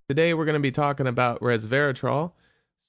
Today we're going to be talking about resveratrol.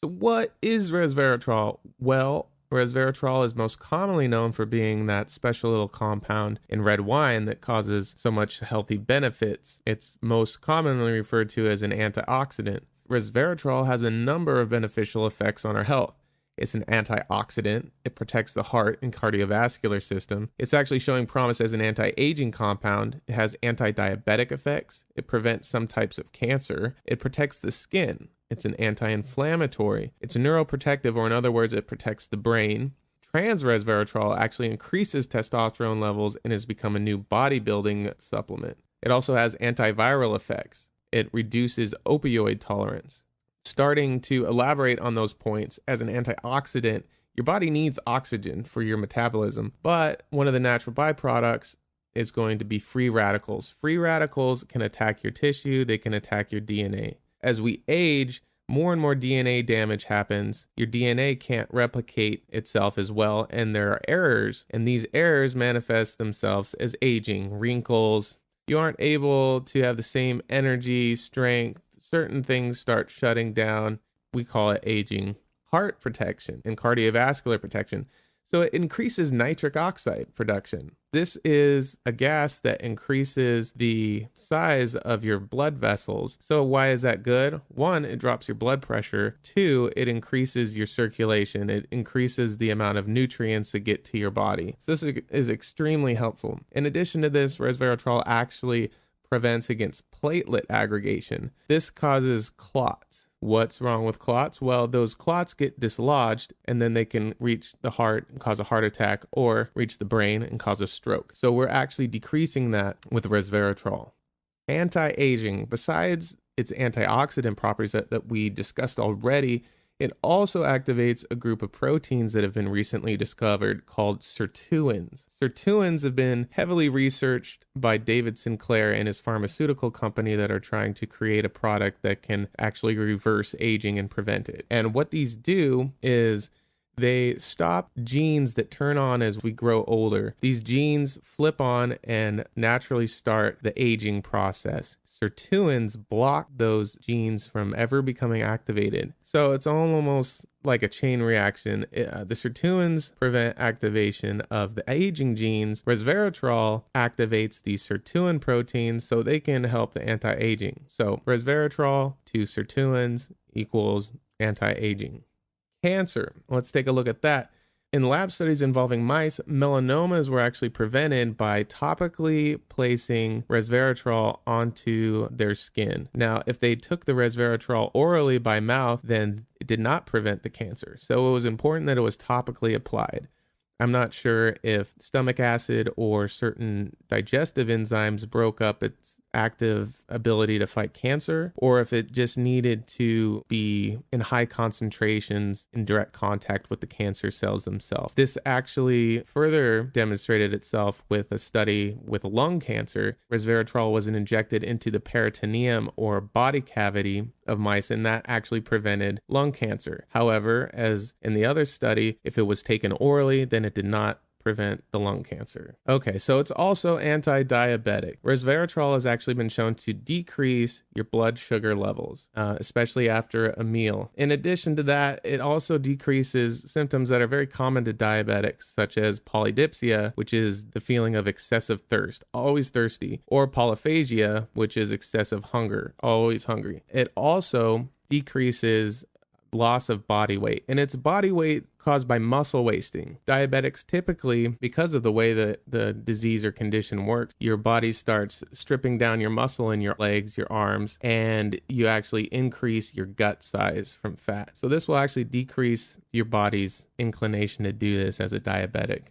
So what is resveratrol? Well, resveratrol is most commonly known for being that special little compound in red wine that causes so much healthy benefits. It's most commonly referred to as an antioxidant. Resveratrol has a number of beneficial effects on our health. It's an antioxidant. It protects the heart and cardiovascular system. It's actually showing promise as an anti-aging compound. It has anti-diabetic effects. It prevents some types of cancer. It protects the skin. It's an anti-inflammatory. It's neuroprotective, or in other words, it protects the brain. Trans resveratrol actually increases testosterone levels and has become a new bodybuilding supplement. It also has antiviral effects. It reduces opioid tolerance. Starting to elaborate on those points, as an antioxidant, your body needs oxygen for your metabolism, but one of the natural byproducts is going to be free radicals. Free radicals can attack your tissue, they can attack your DNA. As we age, more and more DNA damage happens. Your DNA can't replicate itself as well, and there are errors, and these errors manifest themselves as aging, wrinkles. You aren't able to have the same energy, strength. Certain things start shutting down. We call it aging. Heart protection and cardiovascular protection. So it increases nitric oxide production. This is a gas that increases the size of your blood vessels. So why is that good? One, it drops your blood pressure. Two, it increases your circulation. It increases the amount of nutrients that get to your body. So this is extremely helpful. In addition to this, resveratrol actually prevents against platelet aggregation. This causes clots. What's wrong with clots? Well, those clots get dislodged and then they can reach the heart and cause a heart attack, or reach the brain and cause a stroke. So we're actually decreasing that with resveratrol. Anti-aging, besides its antioxidant properties that we discussed already, it also activates a group of proteins that have been recently discovered called sirtuins. Sirtuins have been heavily researched by David Sinclair and his pharmaceutical company that are trying to create a product that can actually reverse aging and prevent it. And what these do is they stop genes that turn on as we grow older. These genes flip on and naturally start the aging process. Sirtuins block those genes from ever becoming activated. So it's almost like a chain reaction. The sirtuins prevent activation of the aging genes. Resveratrol activates these sirtuin proteins so they can help the anti-aging. So resveratrol to sirtuins equals anti-aging. Cancer. Let's take a look at that. In lab studies involving mice, melanomas were actually prevented by topically placing resveratrol onto their skin. Now, if they took the resveratrol orally by mouth, then it did not prevent the cancer. So it was important that it was topically applied. I'm not sure if stomach acid or certain digestive enzymes broke up its active ability to fight cancer, or if it just needed to be in high concentrations in direct contact with the cancer cells themselves. This actually further demonstrated itself with a study with lung cancer. Resveratrol was injected into the peritoneum or body cavity of mice, and that actually prevented lung cancer. However, as in the other study, if it was taken orally, then it did not prevent the lung cancer. Okay, so it's also anti-diabetic. Resveratrol has actually been shown to decrease your blood sugar levels, especially after a meal. In addition to that, it also decreases symptoms that are very common to diabetics, such as polydipsia, which is the feeling of excessive thirst, always thirsty, or polyphagia, which is excessive hunger, always hungry. It also decreases loss of body weight, and it's body weight caused by muscle wasting. Diabetics typically, because of the way that the disease or condition works, your body starts stripping down your muscle in your legs, your arms, and you actually increase your gut size from fat. So this will actually decrease your body's inclination to do this as a diabetic.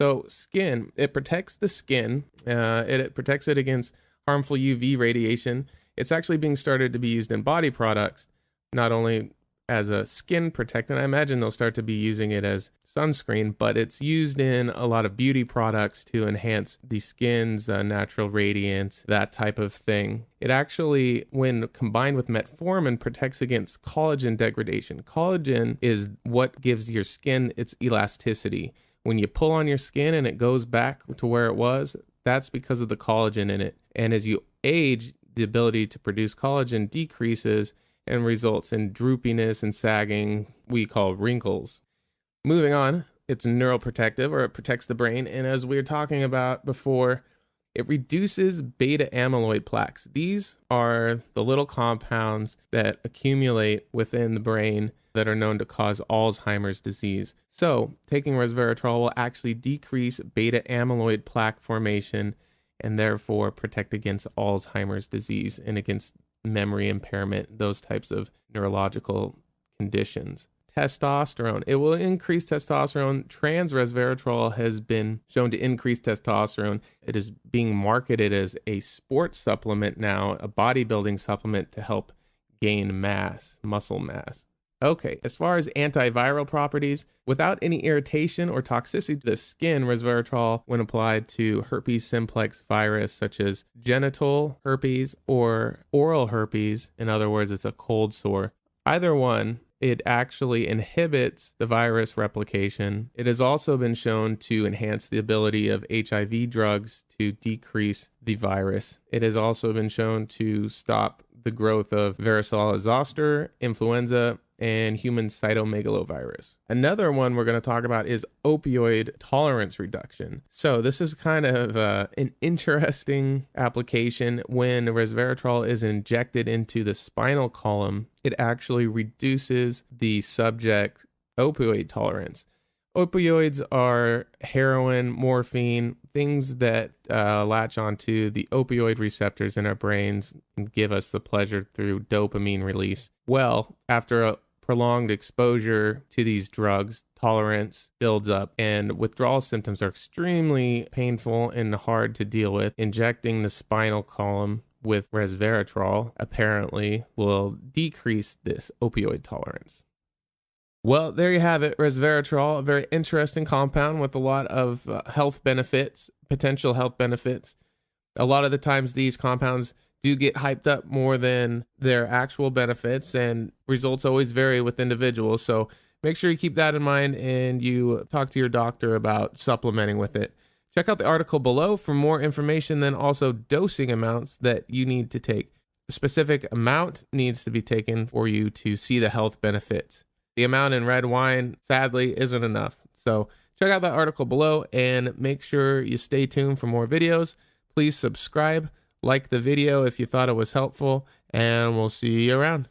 So skin, it protects the skin. It protects it against harmful UV radiation. It's actually being started to be used in body products, not only as a skin protectant. I imagine they'll start to be using it as sunscreen, but it's used in a lot of beauty products to enhance the skin's natural radiance, that type of thing. It actually, when combined with metformin, protects against collagen degradation. Collagen is what gives your skin its elasticity. When you pull on your skin and it goes back to where it was, that's because of the collagen in it. And as you age, the ability to produce collagen decreases and results in droopiness and sagging we call wrinkles. Moving on, it's neuroprotective, or it protects the brain. And as we were talking about before, it reduces beta amyloid plaques. These are the little compounds that accumulate within the brain that are known to cause Alzheimer's disease. So taking resveratrol will actually decrease beta amyloid plaque formation and therefore protect against Alzheimer's disease and against memory impairment, those types of neurological conditions. Testosterone. It will increase testosterone. Trans resveratrol has been shown to increase testosterone. It is being marketed as a sports supplement now, a bodybuilding supplement to help gain mass, muscle mass. Okay, as far as antiviral properties, without any irritation or toxicity to the skin, resveratrol, when applied to herpes simplex virus, such as genital herpes or oral herpes, in other words, it's a cold sore, either one, it actually inhibits the virus replication. It has also been shown to enhance the ability of HIV drugs to decrease the virus. It has also been shown to stop the growth of varicella zoster, influenza, and human cytomegalovirus. Another one we're going to talk about is opioid tolerance reduction. So this is kind of an interesting application. When resveratrol is injected into the spinal column, it actually reduces the subject's opioid tolerance. Opioids are heroin, morphine, things that latch onto the opioid receptors in our brains and give us the pleasure through dopamine release. Well, after a prolonged exposure to these drugs, tolerance builds up and withdrawal symptoms are extremely painful and hard to deal with. Injecting the spinal column with resveratrol apparently will decrease this opioid tolerance. Well, there you have it, resveratrol, a very interesting compound with a lot of health benefits, potential health benefits. A lot of the times these compounds do get hyped up more than their actual benefits, and results always vary with individuals. So make sure you keep that in mind and you talk to your doctor about supplementing with it. Check out the article below for more information, then also dosing amounts that you need to take. A specific amount needs to be taken for you to see the health benefits. The amount in red wine, sadly, isn't enough. So check out that article below and make sure you stay tuned for more videos. Please subscribe, like the video if you thought it was helpful, and we'll see you around.